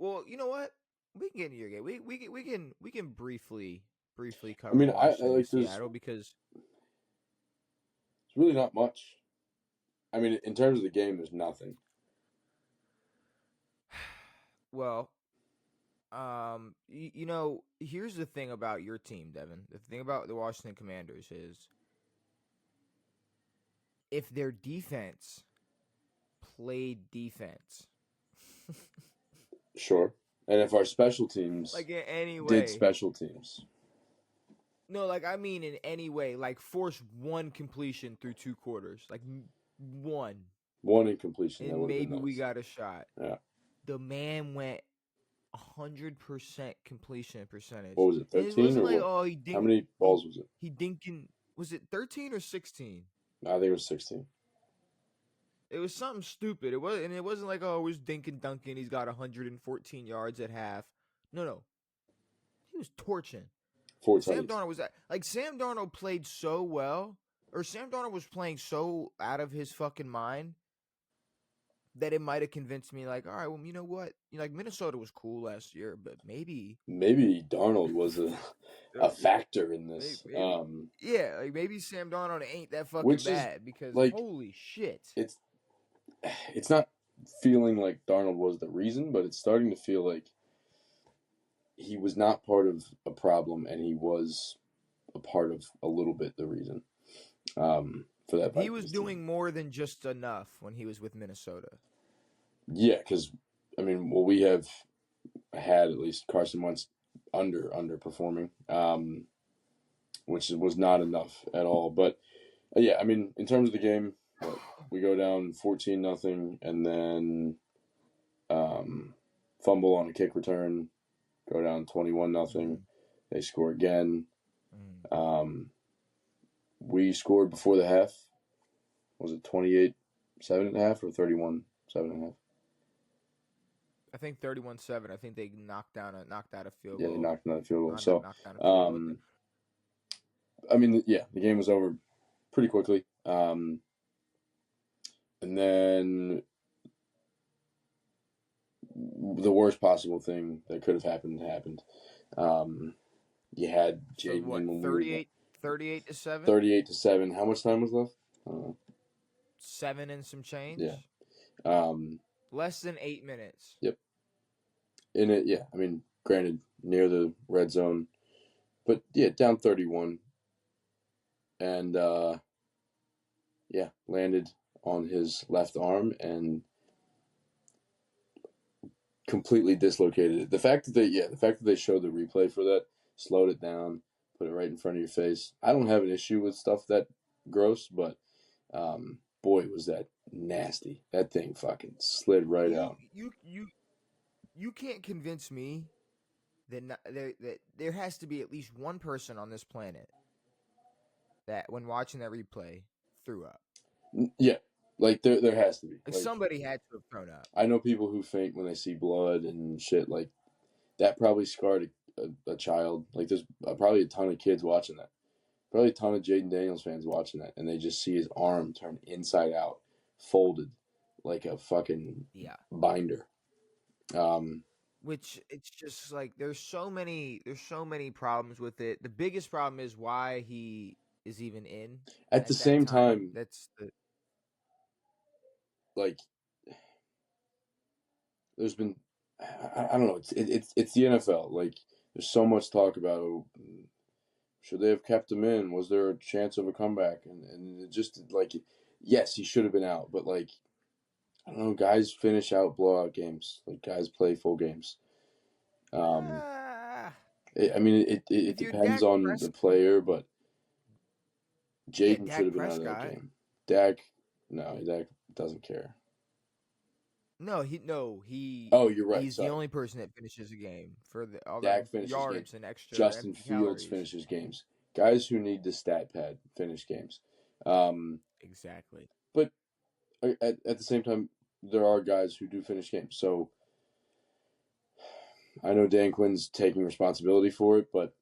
Well, you know what? We can get into your game. We can briefly I mean, cover I Washington and like there's Seattle because really not much. I mean, in terms of the game, there's nothing. well, here's the thing about your team, Devin. The thing about the Washington Commanders is if their defense played defense, Sure. And if our special teams like in any did way. special teams, No, like I mean in any way, like force one completion through 2 quarters, like one, one incompletion, that and would have maybe been we nice. got a shot. Yeah. The man went 100% completion percentage, What was it, and it 13 wasn't or like what? oh How many balls was it? he dinking. Was it 13 or 16? I think it was 16. It was something stupid. It wasn't like oh it was dinking dunking. He's got 114 yards at half. No, he was torching. 4 Sam tutties. Darnold was like Sam Darnold played so well, or Sam Darnold was playing so out of his fucking mind that it might have convinced me. Like, all right, well, you know what? Like Minnesota was cool last year, but maybe Darnold was a factor in this. maybe yeah, like maybe Sam Darnold ain't that fucking Which is bad because like holy shit. it's not feeling like Darnold was the reason, but it's starting to feel like he was not part of a problem, and he was a part of a little bit the reason for that. He was doing more than just enough when he was with Minnesota. Yeah, because I mean, well, we have had at least Carson Wentz underperforming, which was not enough at all. But yeah, I mean, in terms of the game, we go down 14-0, and then fumble on a kick return, go down 21-0. They score again. We scored before the half. Was it 28-7 at half or 31-7 at half? I think 31-7. I think they knocked out a field goal. Yeah, they knocked out a field goal. So, I mean, yeah, the game was over pretty quickly. And then the worst possible thing that could have happened happened. You had Jayden 38-7. 38-7. How much time was left? 7 and some change. Yeah. Less than 8 minutes. Yep. In it, yeah. I mean, granted, near the red zone, but yeah, down 31, and yeah, landed on his left arm and completely dislocated it. The fact that they showed the replay for that, slowed it down, put it right in front of your face. I don't have an issue with stuff that gross, but boy, was that nasty. That thing fucking slid right out. You can't convince me that there has to be at least one person on this planet that when watching that replay threw up. Yeah, like there has to be. Like somebody had to have thrown up. I know people who faint when they see blood and shit. Like that probably scarred a child. Like there's probably a ton of kids watching that. Probably a ton of Jayden Daniels fans watching that, and they just see his arm turn inside out, folded like a fucking binder. Which it's just like there's so many problems with it. The biggest problem is why he is even in. At the same time, that's like there's been I don't know. It's the NFL. Like there's so much talk about should they have kept him in? Was there a chance of a comeback? And it just like yes, he should have been out, but like I don't know, guys finish out blowout games. Like guys play full games. I mean, it depends on the player, but Jayden should have been out of that game. Dak doesn't care. No, he. Oh, you're right. He's the only person that finishes a game for all Dak the yards and extra. Justin Fields finishes games. Guys who need the stat pad finish games. Exactly. But at the same time, there are guys who do finish games. So I know Dan Quinn's taking responsibility for it, but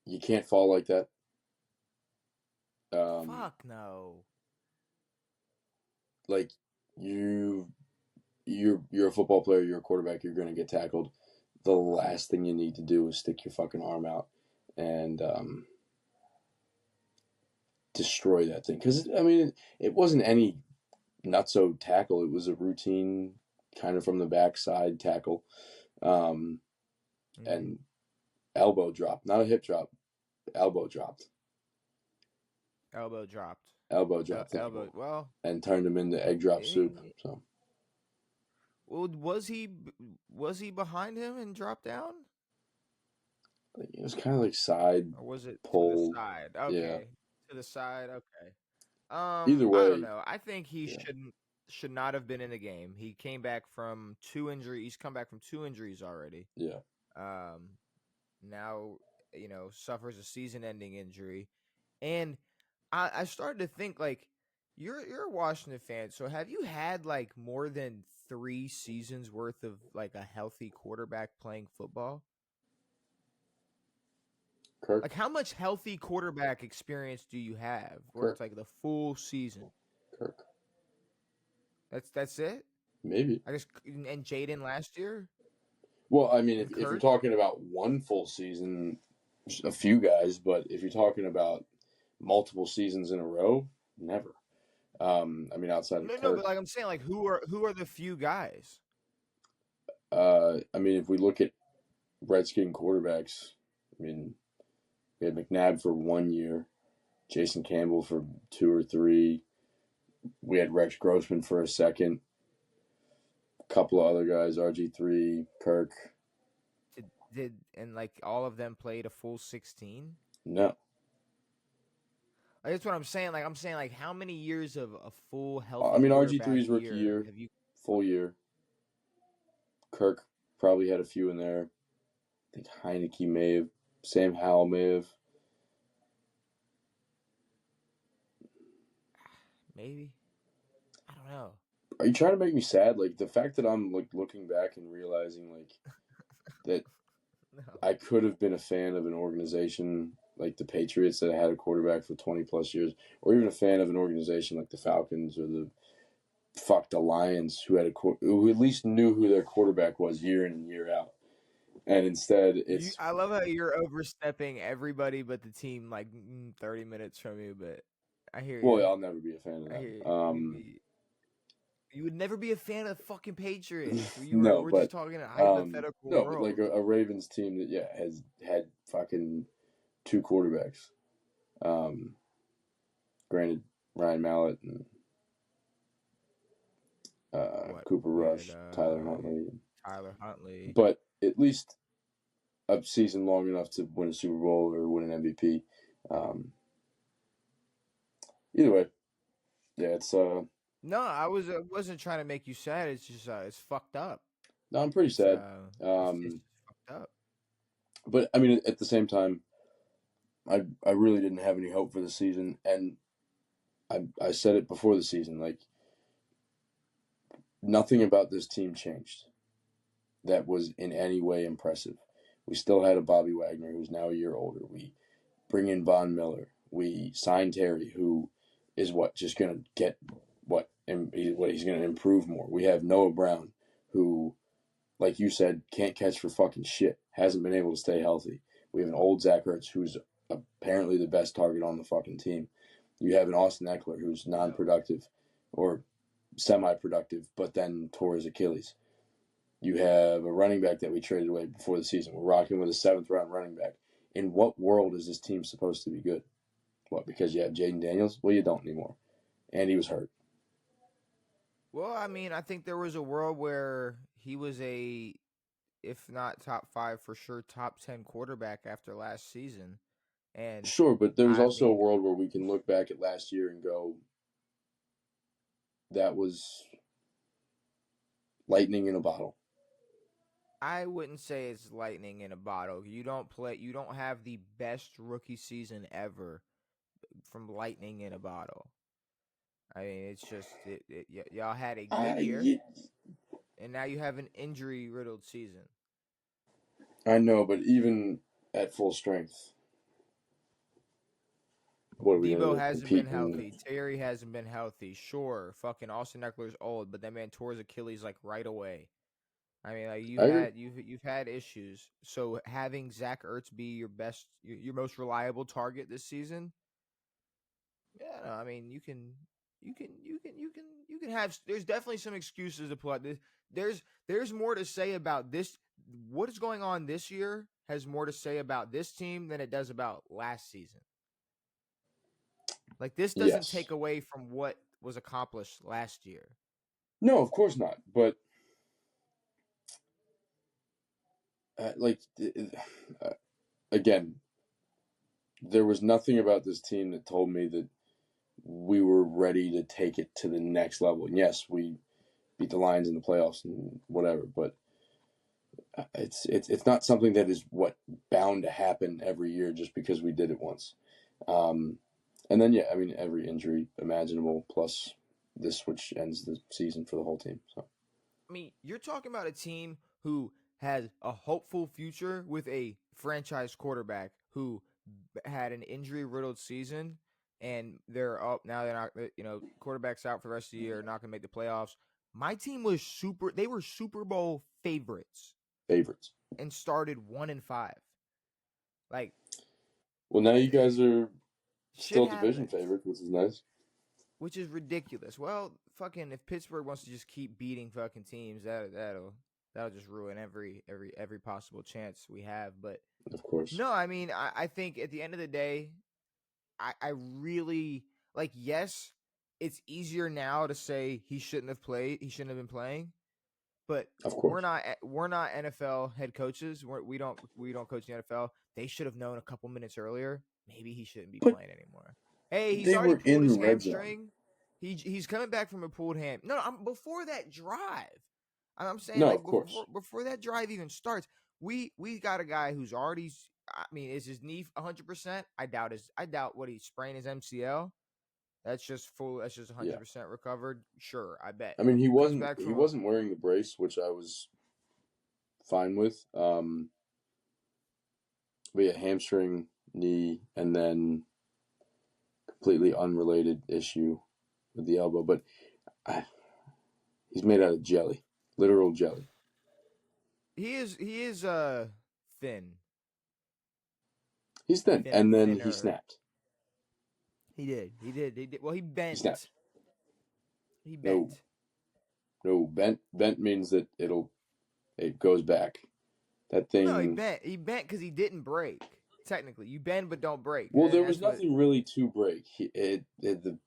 you can't fall like that. Fuck no. Like you you're a football player, you're a quarterback, you're going to get tackled. The last thing you need to do is stick your fucking arm out and destroy that thing. Because, I mean, it wasn't any nutso tackle. It was a routine kind of from the backside tackle. And elbow drop, not a hip drop, elbow dropped. Elbow dropped. Elbow, well, and turned him into egg drop soup. So, well, was he behind him and dropped down? It was kind of like side, or was it pull. to the side? Okay, Yeah. To the side. Okay. Either way, I don't know. I think he should not have been in the game. He came back from 2 injuries. He's come back from 2 injuries already. Yeah. Now, suffers a season-ending injury, and I started to think, like, you're a Washington fan, so have you had like more than 3 seasons worth of like a healthy quarterback playing football? Kirk. Like, how much healthy quarterback experience do you have where it's like the full season? Kirk. That's it? Maybe. I guess, and Jayden last year? Well, I mean, if you're talking about one full season, a few guys, but if you're talking about multiple seasons in a row, never. I mean, outside of Kirk. No, but like I'm saying, like who are the few guys? I mean, if we look at Redskin quarterbacks, I mean, we had McNabb for 1 year, Jason Campbell for 2 or 3. We had Rex Grossman for a second. A couple of other guys, RG3, Kirk. And like all of them played a full 16? No. That's what I'm saying. Like, how many years of a full healthy? I mean, RG3's rookie year, have you? Full year. Kirk probably had a few in there. I think Heineke may have. Sam Howell may have. Maybe. I don't know. Are you trying to make me sad? Like, the fact that I'm like looking back and realizing like that I could have been a fan of an organization like the Patriots that had a quarterback for 20 plus years, or even a fan of an organization like the Falcons or the Lions who who at least knew who their quarterback was year in and year out. And instead, I love how you're overstepping everybody but the team like 30 minutes from you, but I hear you. Well, I'll never be a fan of that. You would never be a fan of the fucking Patriots. We're just talking in a hypothetical world. But like a Ravens team that has had fucking 2 quarterbacks. Granted, Ryan Mallett and Cooper Rush, Tyler Huntley. But at least a season long enough to win a Super Bowl or win an MVP. Either way, yeah, it's No, I wasn't trying to make you sad. It's just it's fucked up. No, I'm pretty sad. It's fucked up. But I mean, at the same time, I really didn't have any hope for the season, and I said it before the season, like nothing about this team changed that was in any way impressive. We still had a Bobby Wagner who's now a year older. We bring in Von Miller. We sign Terry, who is just going to get what he's going to improve more. We have Noah Brown, who, like you said, can't catch for fucking shit. Hasn't been able to stay healthy. We have an old Zach Ertz, who's apparently the best target on the fucking team. You have an Austin Eckler, who's non-productive or semi-productive, but then tore his Achilles. You have a running back that we traded away before the season. We're rocking with a 7th-round running back. In what world is this team supposed to be good? What, because you have Jayden Daniels? Well, you don't anymore. And he was hurt. Well, I mean, I think there was a world where he was if not top 5, for sure top 10 quarterback after last season. And sure, but there was also a world where we can look back at last year and go, that was lightning in a bottle. I wouldn't say it's lightning in a bottle. You don't have the best rookie season ever from lightning in a bottle. I mean, it's just y'all had a good year, and now you have an injury-riddled season. I know, but even at full strength, What are we Debo gonna hasn't been compete healthy. Terry hasn't been healthy. Sure, fucking Austin Eckler's old, but that man tore his Achilles like right away. I mean, like I agree. you've had issues. So having Zach Ertz be your most reliable target this season, yeah, no, I mean, you can have. There's definitely some excuses to pull out. There's more to say about this. What is going on this year has more to say about this team than it does about last season. Like this doesn't Yes. take away from what was accomplished last year. No, of course not. But like uh, again, there was nothing about this team that told me that we were ready to take it to the next level. And yes, we beat the Lions in the playoffs and whatever, but it's not something that is bound to happen every year just because we did it once. And then I mean every injury imaginable plus this, which ends the season for the whole team. So I mean, you're talking about a team who has a hopeful future with a franchise quarterback who had an injury riddled season and they're up now. They're not, quarterback's out for the rest of the year, not going to make the playoffs. My team was they were Super Bowl favorites favorites. and started 1-5. Like, Well, now you guys are shit still division happens, favorites, which is nice. which is ridiculous. Well, fucking, if Pittsburgh wants to just keep beating fucking teams, that'll just ruin every possible chance we have. But Of course, no, I mean, I think at the end of the day, I really like. Yes, it's easier now to say he shouldn't have played. He shouldn't have been playing. But of course. we're not NFL head coaches. We don't coach the NFL. They should have known a couple minutes earlier. Maybe he shouldn't be But playing anymore. Hey, he's they already were pulled in his the red zone. hamstring. He's coming back from a pulled ham. No, I'm before that drive. I'm saying No, like of course. before that drive even starts, we got a guy who's already. I mean, is his knee 100%? I doubt what he sprained his MCL. That's just full. That's just Yeah. 100% recovered. Sure, I bet. I mean, he Comes wasn't back he from a wasn't wearing the brace, which I was fine with. But yeah, hamstring, knee, and then completely unrelated issue with the elbow. But he's made out of jelly, literal jelly. he is thin. He's thin, and then he Thinner. snapped. He did. Well, he He bent. snapped. He No, bent. no, bent means that it goes back. That Well, no, he thing. bent. He bent because he didn't break. Technically, you bend but don't break, Well, and there was that's what. nothing really to break. The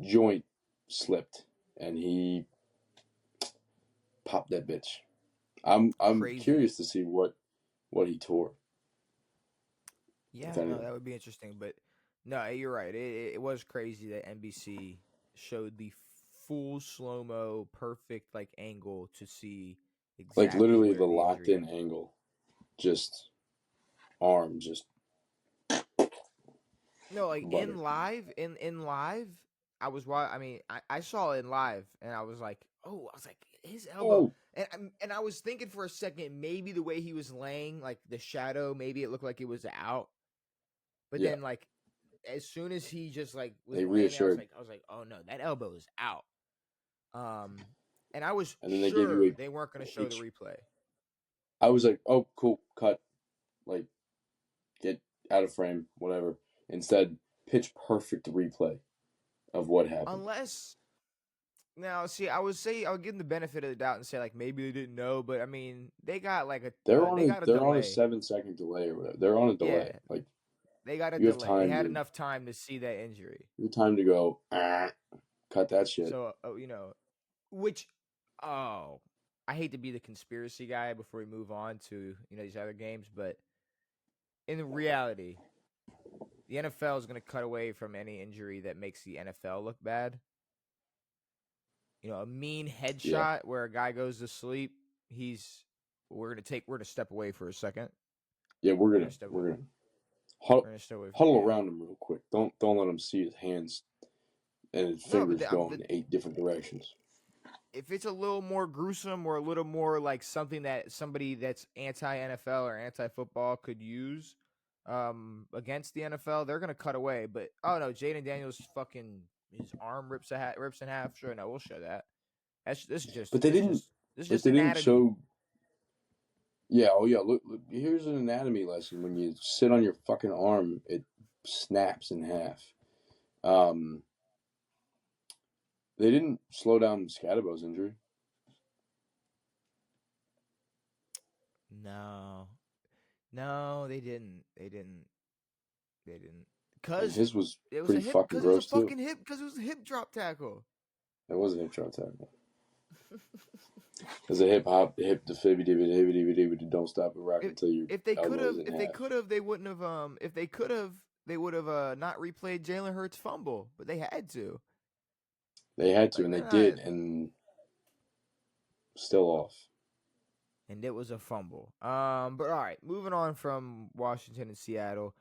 joint slipped, and he popped that bitch. I'm Crazy. curious to see what he tore, if Yeah, no, anything. that would be interesting. But no, you're right. It was crazy that NBC showed the full slow mo, perfect like angle to see Like exactly literally where the the locked injury. in angle, just arm just No, like butter. in live, I mean, I saw it in live, and I was like, oh, I was like, his elbow, Oh and I was thinking for a second, maybe the way he was laying, like the shadow, maybe it looked like it was out, but yeah, then like as soon as he just like was they laying there, reassured, I was like, oh no, that elbow is out. Um, and I was and then they gave you sure a they weren't going to show the H. replay. I was like, oh cool, cut, like get out of frame, whatever. Instead, pitch perfect replay of what happened. Unless now, see, I would give them the benefit of the doubt and say like maybe they didn't know, but I mean they got like they got a They're on a delay. 7 second delay or whatever. They're on a delay. Yeah, Like they got a you have delay. They time had to enough time to see that injury. go cut that shit. So which oh, I hate to be the conspiracy guy before we move on to these other games, but in reality, the NFL is going to cut away from any injury that makes the NFL look bad. A mean Yeah, headshot where a guy goes to sleep. We're gonna step away for a second. yeah. We're gonna step. We're gonna We're gonna step away from the huddle game. around him real quick. Don't let him see his hands and his No, but fingers going in 8 different directions. if it's a little more gruesome or a little more like something that somebody that's anti NFL or anti football could use, against the NFL, they're gonna cut away. But oh no, Jayden Daniels fucking his arm rips in half. Sure, no, we'll show that. This is just But they this didn't. is But just they didn't anatomy. show. Yeah. Oh yeah. Look. Here's an anatomy lesson. When you sit on your fucking arm, it snaps in half. They didn't slow down Scadabo's injury. No, they didn't. They didn't. And Cause his was it was a pretty hip. fucking Cause it was a gross too. fucking hip. Cause it was a hip drop tackle. It wasn't a hip drop tackle. It was a hip hop, hip the fibby dibby don't stop and rock until your If they could have, elbows in half. they wouldn't have. If they could have, they would have not replayed Jalen Hurts' fumble, but they had to. They had to, and they did, and still off. And it was a fumble. But all right, moving on from Washington and Seattle.